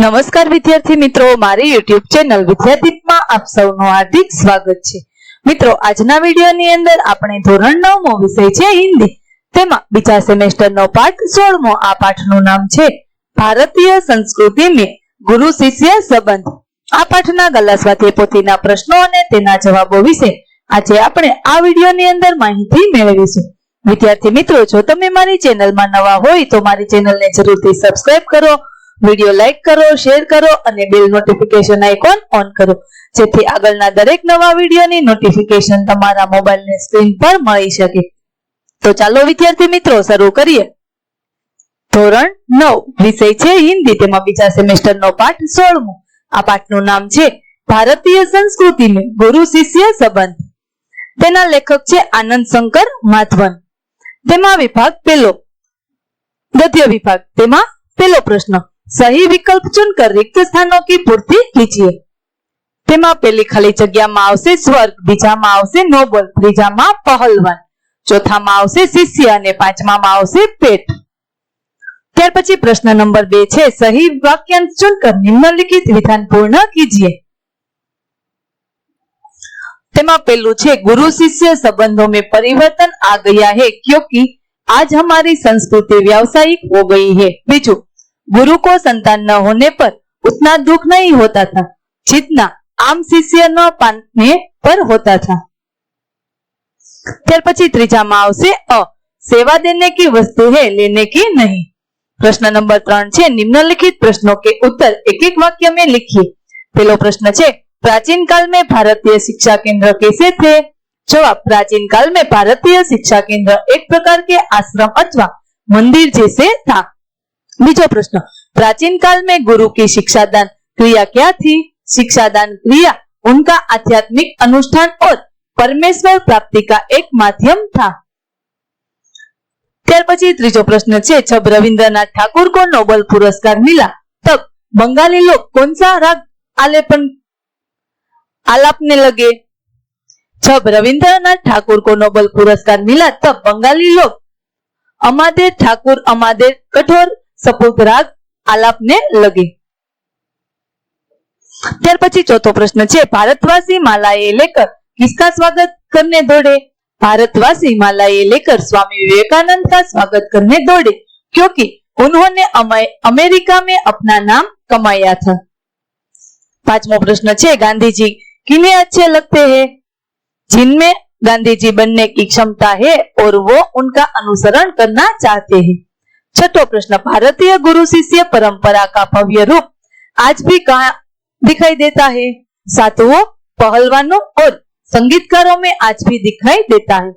નમસ્કાર વિદ્યાર્થી મિત્રો, મારી YouTube ચેનલ વિદ્યાદીપમાં આપ સૌનું હાર્દિક સ્વાગત છે। મિત્રો, આજના વિડિયોની અંદર આપણે ધોરણ 9મો વિષય છે હિન્દી, તેમાં બીજા સેમેસ્ટરનો પાઠ 16મો। આ પાઠનું નામ છે ભારતીય સંસ્કૃતિ में गुरु शिष्य संबंध। આ પાઠના ગલા સ્વાધ્યાય પોથીના પ્રશ્નો અને તેના જવાબો વિશે આજે આપણે આ વિડિયોની અંદર માહિતી મેળવીશું। વિદ્યાર્થી મિત્રો, જો તમે મારી ચેનલમાં નવા હોય તો મારી ચેનલને જરૂરથી સબસ્ક્રાઇબ કરો, वीडियो लाइक करो, शेर करो और बेल नोटिफिकेशन आइकॉन ऑन करो, जेथी आगळना दरेक नवा विडियोनी नोटिफिकेशन तमारा मोबाइल ने स्क्रीन पर मळी शके। तो चालो विद्यार्थी मित्रों शरू करिए। धोरण 9 विषय छे हिंदी, तेमां बीजा सेमेस्टरनो पाठ 16मो। आ पाठनुं नाम छे भारतीय संस्कृति में गुरु शिष्य संबंध। तेना लेखक छे आनंद शंकर माधवन। तेमां विभाग पहेलो गद्य विभाग। तेमां पहेलो प्रश्न, सही विकल्प चुनकर रिक्त स्थानों की पूर्ति कीजिए। तेमा पहली खाली जग्या में आवशे स्वर्ग, बीजा में आवशे नोबल, त्रीजा में पहलवान, चौथा में आवशे शिष्य और पांचमा में आवशे पेट। त्यार पछी प्रश्न नंबर 2 छे, सही वाक्यांश चुनकर निम्नलिखित विधान पूर्ण कीजिए। तेमा पहलू छे, गुरु शिष्य संबंधों में परिवर्तन आ गया है क्योंकि आज हमारी संस्कृति व्यावसायिक हो गई है। बीजू, गुरु को संतान न होने पर उतना दुख नहीं होता था जितना आम शिष्य न पाने पर होता था। त्यार पछी त्रीजा में आवशे अ, सेवा देने की वस्तु है, लेने की नहीं। प्रश्न नंबर 3 छे, निम्नलिखित प्रश्नों के उत्तर एक एक वाक्य में लिखिए। पहलो प्रश्न छे, प्राचीन काल में भारतीय शिक्षा केंद्र कैसे थे? जवाब, प्राचीन काल में भारतीय शिक्षा केंद्र एक प्रकार के आश्रम अथवा मंदिर जैसे था। बीजो प्रश्न, प्राचीन काल में गुरु की शिक्षादान क्रिया क्या थी? शिक्षादान क्रिया उनका आध्यात्मिक अनुष्ठान और परमेश्वर प्राप्ति का एक माध्यम था। त्यार पछी त्रीजो प्रश्न छे, जब रविंद्रनाथ ठाकुर को नोबेल पुरस्कार मिला तब बंगाली लोग कौन सा राग आलापने लगे? जब रविंद्रनाथ ठाकुर को नोबेल पुरस्कार मिला तब बंगाली लोग अमादेर ठाकुर अमादेर कठोर सपूत राग आलापने लगे। त्यार पछी चौथो प्रश्न छे, भारतवासी मालाएं लेकर किसका स्वागत करने दौड़े? भारतवासी मालाएं लेकर स्वामी विवेकानंद का स्वागत करने दौड़े क्योंकि उन्होंने अमेरिका में अपना नाम कमाया था। पांचमो प्रश्न छे, गांधी जी किन्हें अच्छे लगते हैं? जिनमें गांधी जी बनने की क्षमता है और वो उनका अनुसरण करना चाहते हैं। छठो प्रश्न, भारतीय गुरु शिष्य परंपरा का भव्य रूप आज भी कहां दिखाई देता है? साधुओं, पहलवानों और संगीतकारों में आज भी दिखाई देता है।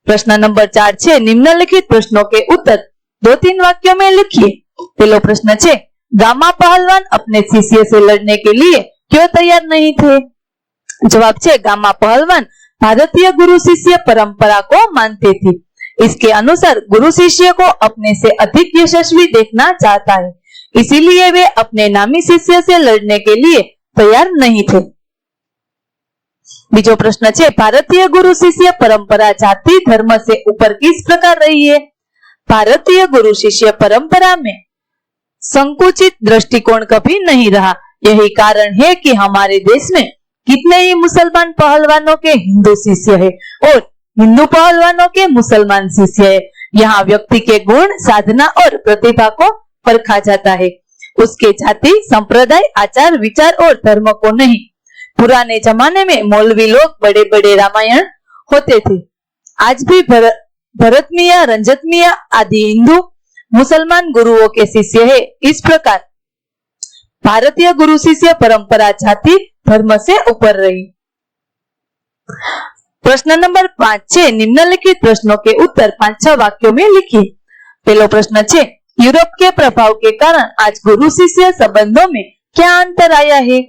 प्रश्न नंबर 4 छे, निम्नलिखित प्रश्नों के उत्तर 2-3 वाक्यों में लिखिए। पहलो प्रश्न छे, गामा पहलवान अपने शिष्य से लड़ने के लिए क्यों तैयार नहीं थे? जवाब छे, गामा पहलवान भारतीय गुरु शिष्य परंपरा को मानते थे। इसके अनुसार गुरु शिष्य को अपने से अधिक यशस्वी देखना चाहता है, इसीलिए वे अपने नामी शिष्य से लड़ने के लिए तैयार नहीं थे। बीजो प्रश्न छे, भारतीय गुरु शिष्य परंपरा जाति धर्म से ऊपर किस प्रकार रही है? भारतीय गुरु शिष्य परंपरा में संकुचित दृष्टिकोण कभी नहीं रहा। यही कारण है कि हमारे देश में कितने ही मुसलमान पहलवानों के हिंदू शिष्य है और हिंदू पहलवानों के मुसलमान शिष्य है। यहाँ व्यक्ति के गुण, साधना और प्रतिभा को परखा जाता है, उसके जाति, संप्रदाय, आचार, विचार और धर्म को नहीं। पुराने जमाने में मौलवी लोग बड़े बड़े रामायण होते थे। आज भी भरत मियां, रंजत मियां आदि हिंदू मुसलमान गुरुओं के शिष्य है। इस प्रकार भारतीय गुरु शिष्य परंपरा जाति धर्म से ऊपर रही। प्रश्न नंबर 5 छे, निम्नलिखित प्रश्नों के उत्तर 5-6 वाक्यों में लिखिए। पहलो प्रश्न छे, यूरोप के प्रभाव के कारण आज गुरु शिष्य संबंधों में क्या अंतर आया है?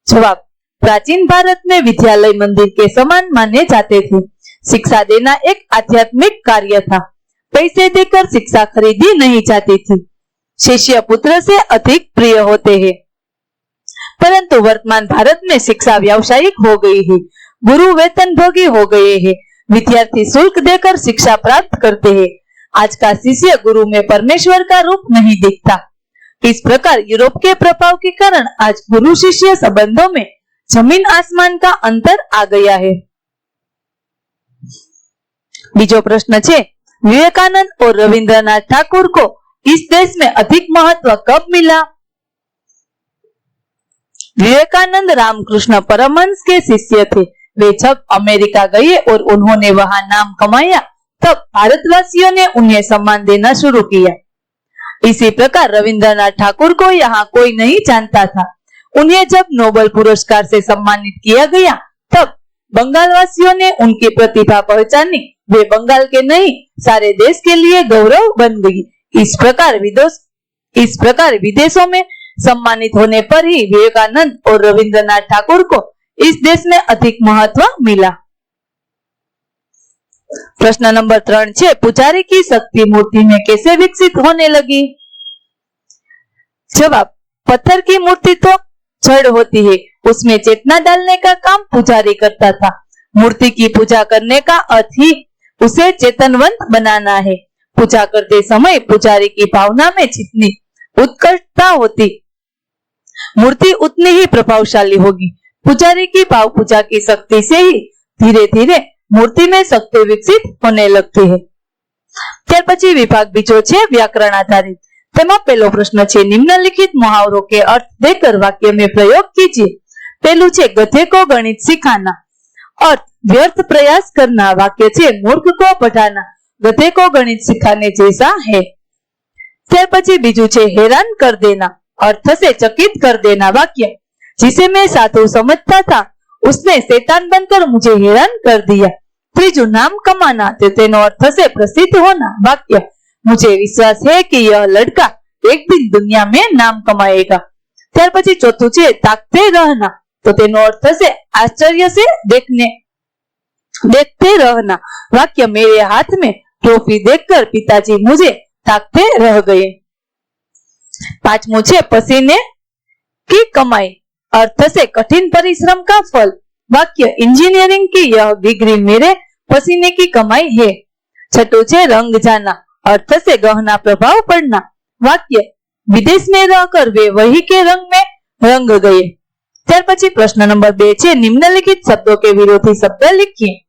जवाब, प्राचीन भारत में विद्यालय मंदिर के समान माने जाते थे। शिक्षा देना एक आध्यात्मिक कार्य था। पैसे देकर शिक्षा खरीदी नहीं जाती थी। शिष्य पुत्र से अधिक प्रिय होते हैं। परंतु वर्तमान भारत में शिक्षा व्यावसायिक हो गई है। गुरु वेतन भोगी हो गए हैं। विद्यार्थी शुल्क देकर शिक्षा प्राप्त करते हैं। आज का शिष्य गुरु में परमेश्वर का रूप नहीं दिखता। इस प्रकार यूरोप के प्रभाव के कारण आज गुरु शिष्य संबंधों में जमीन आसमान का अंतर आ गया है। बीजो प्रश्न है, विवेकानंद और रविंद्रनाथ ठाकुर को इस देश में अधिक महत्व कब मिला? विवेकानंद रामकृष्ण परमहंस के शिष्य थे। वे जब अमेरिका गए और उन्होंने वहां नाम कमाया, तब भारतवासियों ने उन्हें सम्मान देना शुरू किया। इसी प्रकार रविंद्रनाथ ठाकुर को यहाँ कोई नहीं जानता था। उन्हें जब नोबेल पुरस्कार से सम्मानित किया गया, तब बंगाल वासियों ने उनकी प्रतिभा पहचानी। वे बंगाल के नहीं, सारे देश के लिए गौरव बन गई। इस प्रकार विदेशों में सम्मानित होने पर ही विवेकानंद और रविंद्रनाथ ठाकुर को इस देश में अधिक महत्व मिला। प्रश्न नंबर 3 है, पुजारी की शक्ति मूर्ति में कैसे विकसित होने लगी? जवाब, पत्थर की मूर्ति तो जड़ होती है, उसमें चेतना डालने का काम पुजारी करता था। मूर्ति की पूजा करने का अर्थ ही उसे चेतनवंत बनाना है। पूजा करते समय पुजारी की भावना में जितनी उत्कर्षता होती, मूर्ति उतनी ही प्रभावशाली होगी। पुजारी की भाव पूजा की शक्ति से ही धीरे धीरे मूर्ति में शक्ति विकसित होने लगती है। ત્યાર પછી વિભાગ બીજો છે વ્યાકરણ આધારિત। તેમાં પહેલો પ્રશ્ન છે, નિમ્નલિખિત મુહાવરોं के अर्थ देकर वाक्य में प्रयोग कीजिए। पहलू છે, गधे को गणित सिखाना। अर्थ, व्यर्थ प्रयास करना। वाक्य છે, मूर्ख को पढ़ाना गधे को गणित सिखाने जैसा है। ત્યાર પછી બીજું છે, हैरान कर देना। अर्थ से चकित कर देना। वाक्य, जिसे मैं साधु समझता था उसने शैतान बनकर मुझे हैरान कर दिया। त्रीजू, नाम कमाना। तो तेनो अर्थ से प्रसिद्ध होना। वाक्य, मुझे विश्वास है कि यह लड़का एक दिन दुनिया में नाम कमाएगा। ત્યાર પછી ચોથું છે, ताकते रहना। तो तेनो अर्थ से आश्चर्य से देखते रहना। वाक्य, मेरे हाथ में ट्रॉफी देखकर पिताजी मुझे ताकते रह गए। पांचवू છે, पसीने की कमाई। अर्थ से कठिन परिश्रम का फल। वाक्य, इंजीनियरिंग की यह डिग्री मेरे पसीने की कमाई है। छठू છે, रंग जाना। अर्थ से गहना प्रभाव पड़ना। वाक्य, विदेश में रहकर वे वही के रंग में रंग गए। ત્યાર પછી પ્રશ્ન નંબર 2 છે, નિમ્નલિખિત શબ્દો કે વિરોધી શબ્દ લખીએ।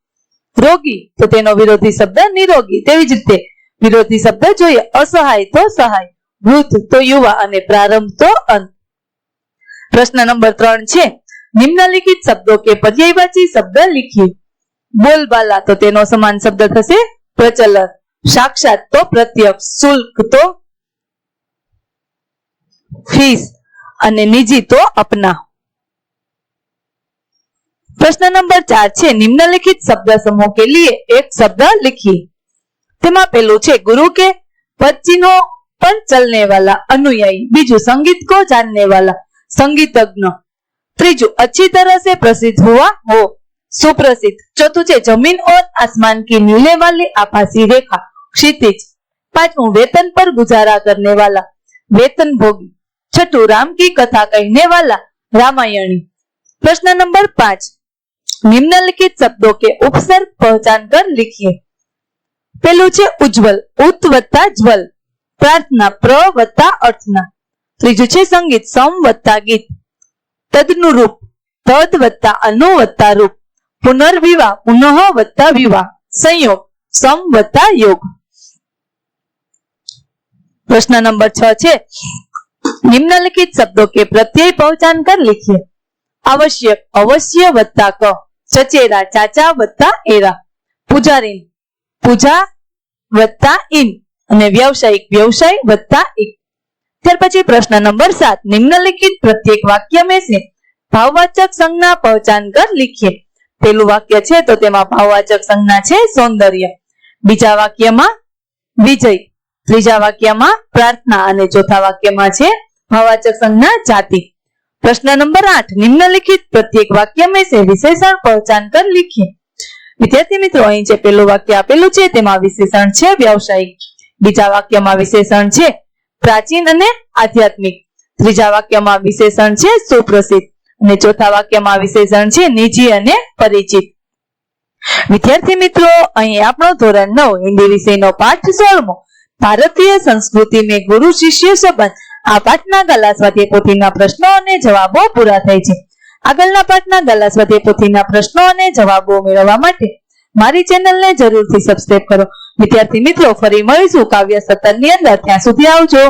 રોગી, તો તેનો વિરોધી શબ્દ નિરોગી। તેવી જ રીતે વિરોધી શબ્દ જોઈએ, असहाय तो सहाय, वृद्ध तो युवा અને प्रारंभ तो अंत। प्रश्न नंबर 3 છે, निम्नलिखित शब्दों के पर्यायवाची शब्द लिखिए। बोलबाला, तो तेनो समान शब्द थશે प्रचलन। साक्षात तो प्रत्यक्ष, शुल्क तो फीस અને निजी तो अपना। प्रश्न नंबर 4 છે, निम्नलिखित शब्द समूह के लिए एक शब्द लिखिए। તેમાં પહેલું છે, गुरु के पद चिन्हों पर चलने वाला, अनुयायी। बीजू, संगीत को जानने वाला, संगीतज्ञ। त्रीजू, अच्छी तरह से प्रसिद्ध हुआ हो, सुप्रसिद्ध। चौथू है, जमीन और आसमान की मिलने वाली आभासी रेखा, क्षितिज। पांचवू, वेतन पर गुजारा करने वाला, वेतन भोगी। छठू, राम की कथा कहने वाला, रामायणी। प्रश्न नंबर 5, निम्नलिखित शब्दों के उपसर्ग पहचान कर लिखिए। पहलू है, उज्जवल। उत वत्ता ज्वल। प्रार्थना, प्र वत्ता अर्थना। त्रीजू है, संगीत। सम वत्ता गीत। तदनुरूप, तद वत्ता अनु वत्ता रूप। पुनर्विवाह, पुनः वत्ता विवाह। संयोग, सम वत्ता योग। प्रश्न नंबर 6 है, निम्नलिखित शब्दों के प्रत्यय पहचान कर लिखिए। आवश्यक, अवश्य वत्ता क। चचेरा, चाचा वत्ता एरा। पुजारी, पूजा वत्ता इन। અને વ્યવસાયિક, व्यवसाय वत्ता एक। ત્યાર પછી પ્રશ્ન નંબર 7, निम्नलिखित प्रत्येक वाक्य में से भाववाचक संज्ञा पहचान कर लिखिए। પહેલું વાક્ય છે તો તેમાં ભાવવાચક સંજ્ઞા છે સૌંદર્ય। બીજા વાક્યમાં વિજય, ત્રીજા વાક્યમાં प्रार्थना અને ચોથા વાક્યમાં છે ભાવવાચક સંજ્ઞા જાતિ। प्रश्न नंबर 8, निम्नलिखित प्रत्येक वाक्य में से विशेषण पहचान कर लिखिए। विद्यार्थी मित्रों, અહીં જે પહેલું વાક્ય આપેલું છે તેમાં વિશેષણ છે વ્યવસાયિક, બીજા વાક્યમાં વિશેષણ છે પ્રાચીન અને આધ્યાત્મિક, ત્રીજા વાક્યમાં વિશેષણ છે સુપ્રસિદ્ધ અને ચોથા વાક્યમાં વિશેષણ છે નિજી અને પરિચિત। વિદ્યાર્થી મિત્રો, અહીં આપણો ધોરણ 9 હિન્દી વિષયનો પાઠ 16મો ભારતીય સંસ્કૃતિ में गुरु शिष्य संबंध આ પાઠના ગાલા સ્વાધ્યાય પોથીના પ્રશ્નો અને જવાબો પૂરા થાય છે. આગળના પાઠના ગાલા સ્વાધ્યાય પોથીના પ્રશ્નો અને જવાબો મેળવવા માટે મારી ચેનલને જરૂરથી સબસ્ક્રાઇબ કરો. વિદ્યાર્થી મિત્રો, ફરી મળીશું કાવ્ય સત્તરની અંદર. ત્યાં સુધી આવજો.